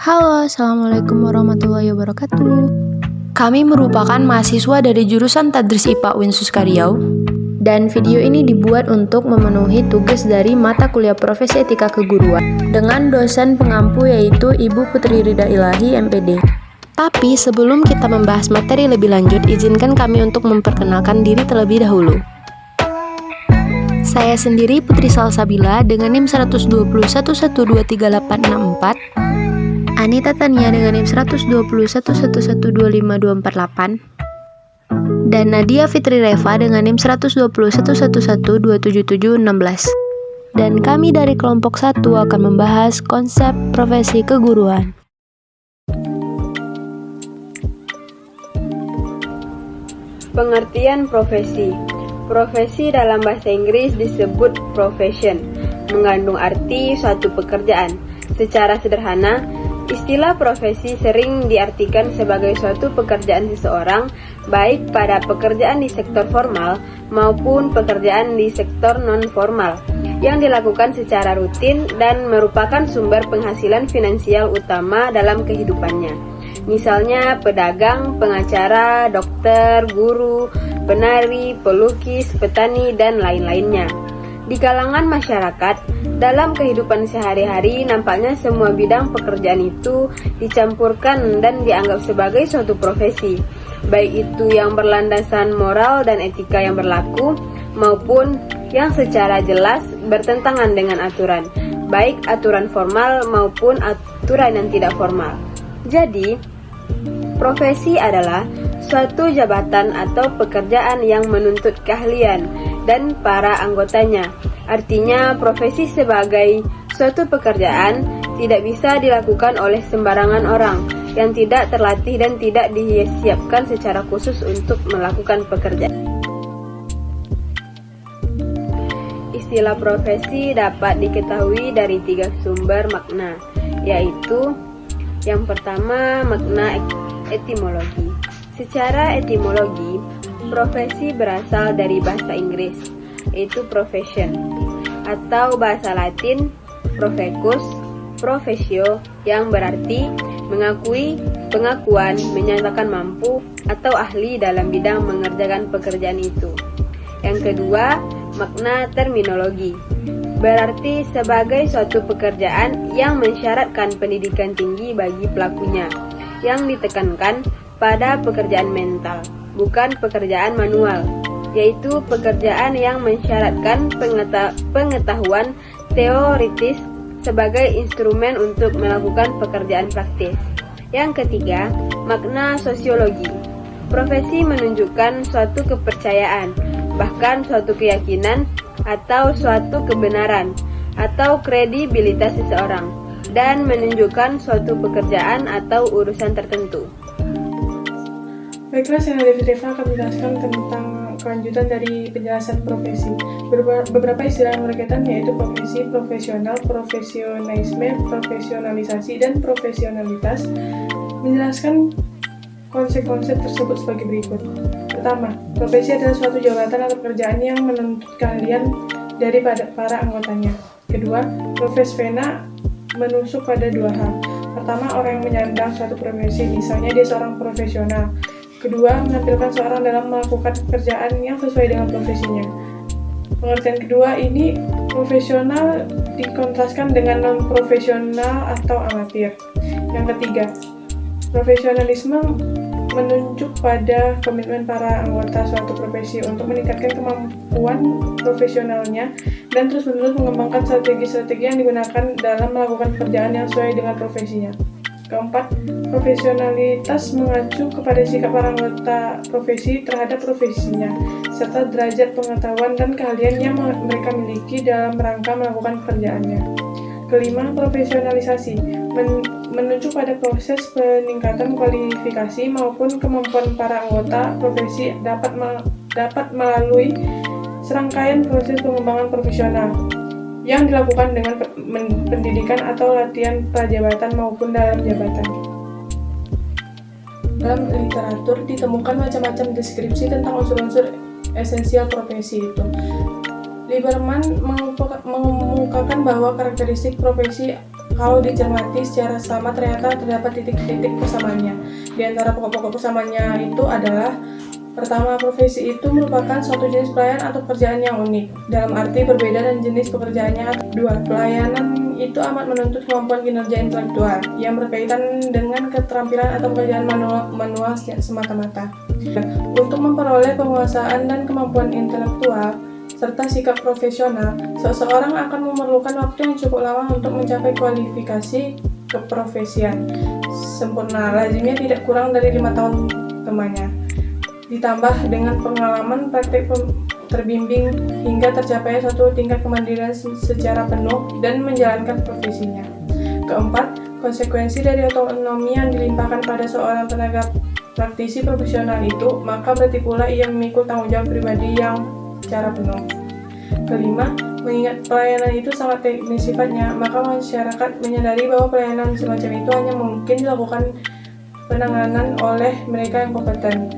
Halo, Assalamualaikum warahmatullahi wabarakatuh. Kami merupakan mahasiswa dari jurusan Tadris IPA UIN Suskaryau. Dan video ini dibuat untuk memenuhi tugas dari mata kuliah Profesi Etika Keguruan dengan dosen pengampu yaitu Ibu Putri Rida Ilahi, MPD. Tapi sebelum kita membahas materi lebih lanjut, izinkan kami untuk memperkenalkan diri terlebih dahulu. Saya sendiri Putri Salsabila dengan NIM 121123864, Anita Tania dengan NIM 12111125248, dan Nadia Fitri Reva dengan NIM 12111127716. Dan kami dari kelompok 1 akan membahas konsep profesi keguruan. Pengertian profesi. Profesi dalam bahasa Inggris disebut profession, mengandung arti suatu pekerjaan. Secara sederhana, istilah profesi sering diartikan sebagai suatu pekerjaan seseorang, baik pada pekerjaan di sektor formal maupun pekerjaan di sektor non-formal, yang dilakukan secara rutin dan merupakan sumber penghasilan finansial utama dalam kehidupannya. Misalnya pedagang, pengacara, dokter, guru, penari, pelukis, petani, dan lain-lainnya. Di kalangan masyarakat, dalam kehidupan sehari-hari nampaknya semua bidang pekerjaan itu dicampurkan dan dianggap sebagai suatu profesi, baik itu yang berlandasan moral dan etika yang berlaku, maupun yang secara jelas bertentangan dengan aturan, baik aturan formal maupun aturan yang tidak formal. Jadi, profesi adalah suatu jabatan atau pekerjaan yang menuntut keahlian dan para anggotanya. Artinya, profesi sebagai suatu pekerjaan tidak bisa dilakukan oleh sembarangan orang yang tidak terlatih dan tidak disiapkan secara khusus untuk melakukan pekerjaan. Istilah profesi dapat diketahui dari 3 sumber makna, yaitu yang pertama, makna etimologi. Secara etimologi, profesi berasal dari bahasa Inggris, yaitu profession, atau bahasa Latin profecus, professio, yang berarti mengakui, pengakuan, menyatakan mampu, atau ahli dalam bidang mengerjakan pekerjaan itu. Yang kedua, makna terminologi. Berarti sebagai suatu pekerjaan yang mensyaratkan pendidikan tinggi bagi pelakunya, yang ditekankan pada pekerjaan mental, bukan pekerjaan manual, yaitu pekerjaan yang mensyaratkan pengetahuan teoritis sebagai instrumen untuk melakukan pekerjaan praktis. Yang ketiga, makna sosiologi. Profesi menunjukkan suatu kepercayaan, bahkan suatu keyakinan atau suatu kebenaran atau kredibilitas seseorang, dan menunjukkan suatu pekerjaan atau urusan tertentu. Baiklah, saya Nadia Fitri Reva akan menjelaskan tentang kelanjutan dari penjelasan profesi. Beberapa istilah yang berkaitan yaitu profesi, profesional, profesionalisme, profesionalisasi, dan profesionalitas. Menjelaskan konsep-konsep tersebut sebagai berikut. Pertama, profesi adalah suatu jabatan atau pekerjaan yang menuntut keahlian dari para anggotanya. Kedua, profesvena menusuk pada 2 hal. Pertama, orang yang menyandang suatu profesi, misalnya dia seorang profesional. Kedua, menampilkan seorang dalam melakukan pekerjaan yang sesuai dengan profesinya. Pengertian kedua ini, profesional dikontraskan dengan non-profesional atau amatir. Yang ketiga, profesionalisme menunjuk pada komitmen para anggota suatu profesi untuk meningkatkan kemampuan profesionalnya dan terus-menerus mengembangkan strategi-strategi yang digunakan dalam melakukan pekerjaan yang sesuai dengan profesinya. Keempat, profesionalitas mengacu kepada sikap para anggota profesi terhadap profesinya, serta derajat pengetahuan dan keahlian yang mereka miliki dalam rangka melakukan pekerjaannya. Kelima, profesionalisasi menunjuk pada proses peningkatan kualifikasi maupun kemampuan para anggota profesi dapat melalui serangkaian proses pengembangan profesional yang dilakukan dengan pendidikan atau latihan prajabatan maupun dalam jabatan. Dalam literatur ditemukan macam-macam deskripsi tentang unsur-unsur esensial profesi itu. Lieberman mengemukakan bahwa karakteristik profesi kalau dicermati secara sama ternyata terdapat titik-titik persamaannya. Di antara pokok-pokok persamaannya itu adalah: pertama, profesi itu merupakan suatu jenis pelayanan atau pekerjaan yang unik, dalam arti berbeda dan jenis pekerjaannya. Dua, pelayanan itu amat menuntut kemampuan kinerja intelektual yang berkaitan dengan keterampilan atau pekerjaan manual semata-mata. Untuk memperoleh penguasaan dan kemampuan intelektual serta sikap profesional, seseorang akan memerlukan waktu yang cukup lama untuk mencapai kualifikasi keprofesian sempurna, lazimnya tidak kurang dari 5 tahun lamanya. Ditambah dengan pengalaman praktik terbimbing hingga tercapai suatu tingkat kemandirian secara penuh dan menjalankan profesinya. Keempat, konsekuensi dari otonomi yang dilimpahkan pada seorang tenaga praktisi profesional itu, maka berarti pula ia memikul tanggung jawab pribadi yang secara penuh. Kelima, mengingat pelayanan itu sangat teknis sifatnya, maka masyarakat menyadari bahwa pelayanan semacam itu hanya mungkin dilakukan penanganan oleh mereka yang kompeten.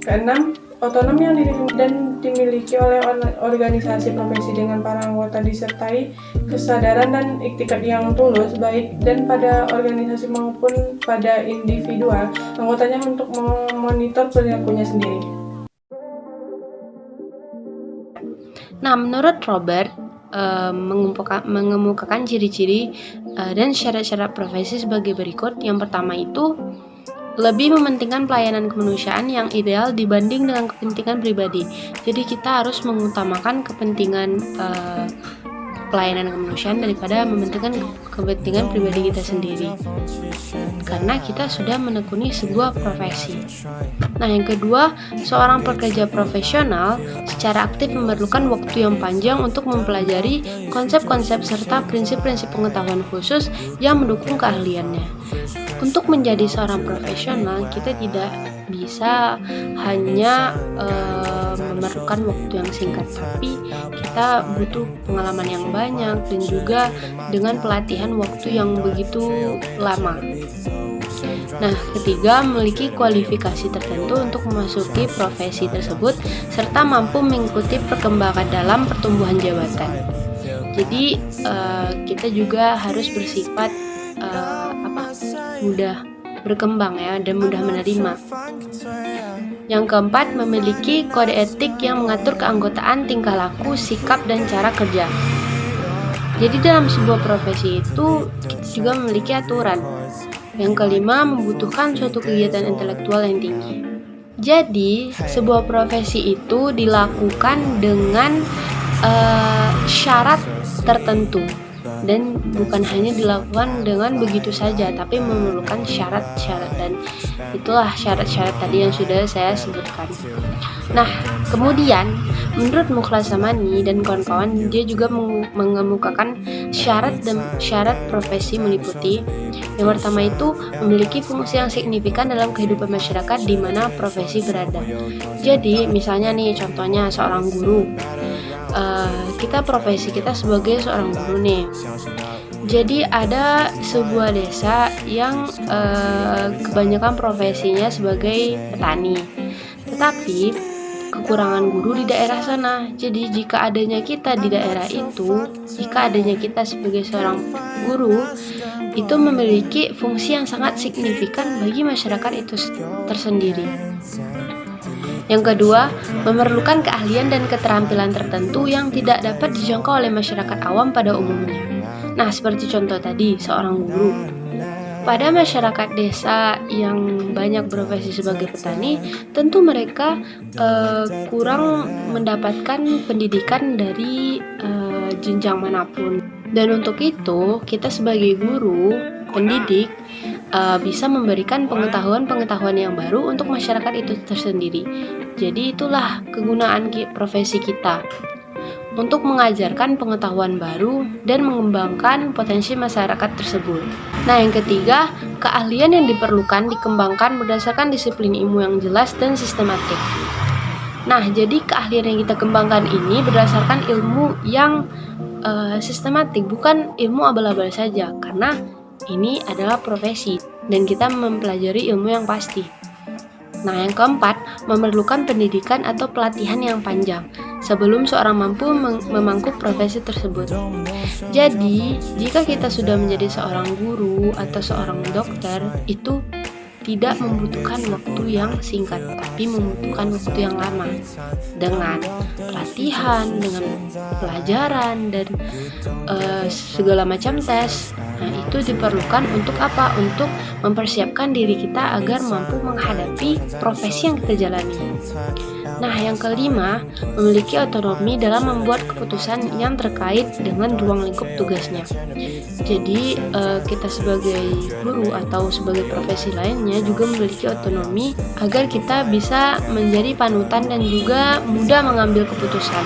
Keenam, otonomi yang dimiliki oleh organisasi profesi dengan para anggota disertai kesadaran dan iktikad yang tulus, baik dan pada organisasi maupun pada individual anggotanya untuk memonitor perilakunya sendiri. Nah, menurut Robert, mengemukakan ciri-ciri dan syarat-syarat profesi sebagai berikut. Yang pertama itu lebih mementingkan pelayanan kemanusiaan yang ideal dibanding dengan kepentingan pribadi. Jadi kita harus mengutamakan kepentingan pelayanan kemanusiaan daripada mementingkan kepentingan pribadi kita sendiri, karena kita sudah menekuni sebuah profesi. Nah, yang kedua, seorang pekerja profesional secara aktif memerlukan waktu yang panjang untuk mempelajari konsep-konsep serta prinsip-prinsip pengetahuan khusus yang mendukung keahliannya. Untuk menjadi seorang profesional, kita tidak bisa hanya memerlukan waktu yang singkat, tapi kita butuh pengalaman yang banyak dan juga dengan pelatihan waktu yang begitu lama. Nah, ketiga, memiliki kualifikasi tertentu untuk memasuki profesi tersebut serta mampu mengikuti perkembangan dalam pertumbuhan jabatan. Jadi kita juga harus bersifat mudah berkembang ya, dan mudah menerima. Yang keempat, memiliki kode etik yang mengatur keanggotaan, tingkah laku, sikap, dan cara kerja. Jadi dalam sebuah profesi itu kita juga memiliki aturan. Yang kelima, membutuhkan suatu kegiatan intelektual yang tinggi. Jadi sebuah profesi itu dilakukan dengan syarat tertentu, dan bukan hanya dilakukan dengan begitu saja, tapi memerlukan syarat-syarat, dan itulah syarat-syarat tadi yang sudah saya sebutkan. Nah, kemudian menurut Mukhlas Zamani dan kawan-kawan, dia juga mengemukakan syarat profesi meliputi: yang pertama itu memiliki fungsi yang signifikan dalam kehidupan masyarakat di mana profesi berada. Jadi misalnya nih, contohnya seorang guru. Profesi kita sebagai seorang guru nih. Jadi ada sebuah desa yang kebanyakan profesinya sebagai petani, tetapi kekurangan guru di daerah sana. Jadi jika adanya kita di daerah itu, jika adanya kita sebagai seorang guru, itu memiliki fungsi yang sangat signifikan bagi masyarakat itu tersendiri. Yang kedua, memerlukan keahlian dan keterampilan tertentu yang tidak dapat dijangkau oleh masyarakat awam pada umumnya. Nah, seperti contoh tadi, seorang guru. Pada masyarakat desa yang banyak profesi sebagai petani, tentu mereka kurang mendapatkan pendidikan dari jenjang manapun. Dan untuk itu, kita sebagai guru, pendidik, bisa memberikan pengetahuan-pengetahuan yang baru untuk masyarakat itu tersendiri. Jadi itulah kegunaan profesi kita, untuk mengajarkan pengetahuan baru dan mengembangkan potensi masyarakat tersebut. Nah, yang ketiga, keahlian yang diperlukan dikembangkan berdasarkan disiplin ilmu yang jelas dan sistematik. Nah, jadi keahlian yang kita kembangkan ini berdasarkan ilmu yang sistematik, bukan ilmu abal-abal saja, karena ini adalah profesi dan kita mempelajari ilmu yang pasti. Nah, yang keempat, memerlukan pendidikan atau pelatihan yang panjang. sebelum seorang mampu memangku profesi tersebut. Jadi, jika kita sudah menjadi seorang guru atau seorang dokter, itu tidak membutuhkan waktu yang singkat, tapi membutuhkan waktu yang lama dengan pelatihan, dengan pelajaran, dan segala macam tes. Nah, itu diperlukan untuk apa? Untuk mempersiapkan diri kita agar mampu menghadapi profesi yang kita jalani. Nah, yang kelima, memiliki otonomi dalam membuat keputusan yang terkait dengan ruang lingkup tugasnya. Jadi, kita sebagai guru atau sebagai profesi lainnya juga memiliki otonomi agar kita bisa menjadi panutan dan juga mudah mengambil keputusan.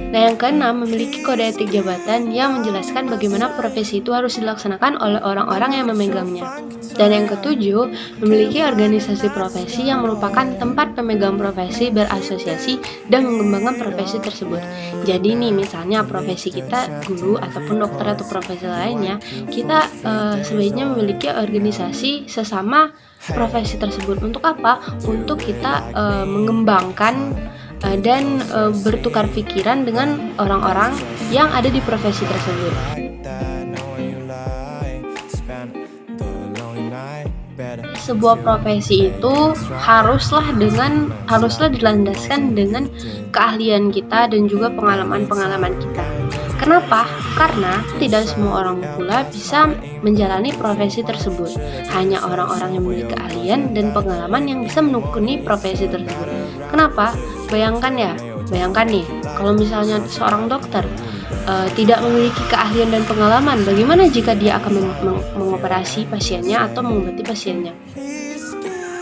Nah, yang keenam, memiliki kode etik jabatan yang menjelaskan bagaimana profesi itu harus dilaksanakan oleh orang-orang yang memegangnya. Dan yang ketujuh, memiliki organisasi profesi yang merupakan tempat pemegang profesi berasosiasi dan mengembangkan profesi tersebut. Jadi nih, misalnya profesi kita guru ataupun dokter atau profesi lainnya, kita sebaiknya memiliki organisasi sesama profesi tersebut. Untuk apa? Untuk kita mengembangkan dan bertukar pikiran dengan orang-orang yang ada di profesi tersebut. Sebuah profesi itu haruslah dilandaskan dengan keahlian kita dan juga pengalaman-pengalaman kita. Kenapa? Karena tidak semua orang pula bisa menjalani profesi tersebut. Hanya orang-orang yang memiliki keahlian dan pengalaman yang bisa menekuni profesi tersebut. Kenapa? Bayangkan nih, kalau misalnya seorang dokter tidak memiliki keahlian dan pengalaman, bagaimana jika dia akan mengoperasi pasiennya atau mengobati pasiennya?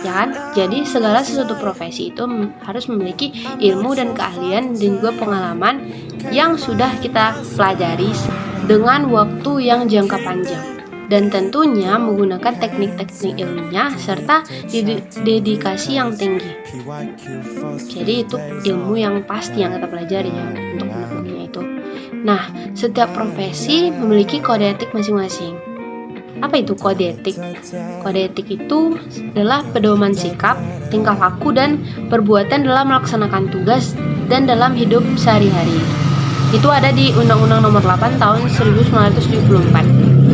Ya kan? Jadi segala sesuatu profesi itu harus memiliki ilmu dan keahlian dan juga pengalaman yang sudah kita pelajari dengan waktu yang jangka panjang. Dan tentunya menggunakan teknik-teknik ilmiah serta dedikasi yang tinggi. Jadi itu ilmu yang pasti yang kita pelajari ya untuk menekuninya itu. Nah, setiap profesi memiliki kode etik masing-masing. Apa itu kode etik? Kode etik itu adalah pedoman sikap, tingkah laku, dan perbuatan dalam melaksanakan tugas dan dalam hidup sehari-hari. Itu ada di Undang-Undang Nomor 8 Tahun 1974.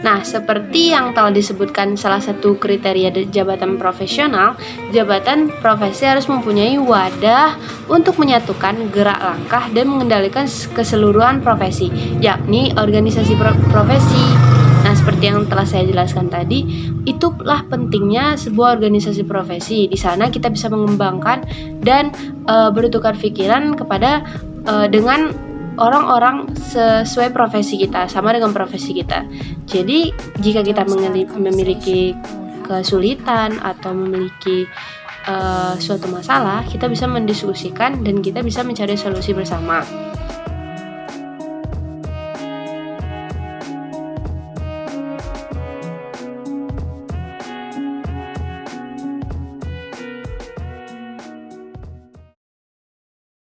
Nah, seperti yang telah disebutkan salah satu kriteria jabatan profesional, jabatan profesi harus mempunyai wadah untuk menyatukan gerak langkah dan mengendalikan keseluruhan profesi, yakni organisasi profesi. Nah, seperti yang telah saya jelaskan tadi, itulah pentingnya sebuah organisasi profesi. Di sana kita bisa mengembangkan dan bertukar pikiran dengan orang-orang sesuai profesi kita, sama dengan profesi kita. Jadi jika kita memiliki kesulitan atau memiliki suatu masalah, kita bisa mendiskusikan dan kita bisa mencari solusi bersama.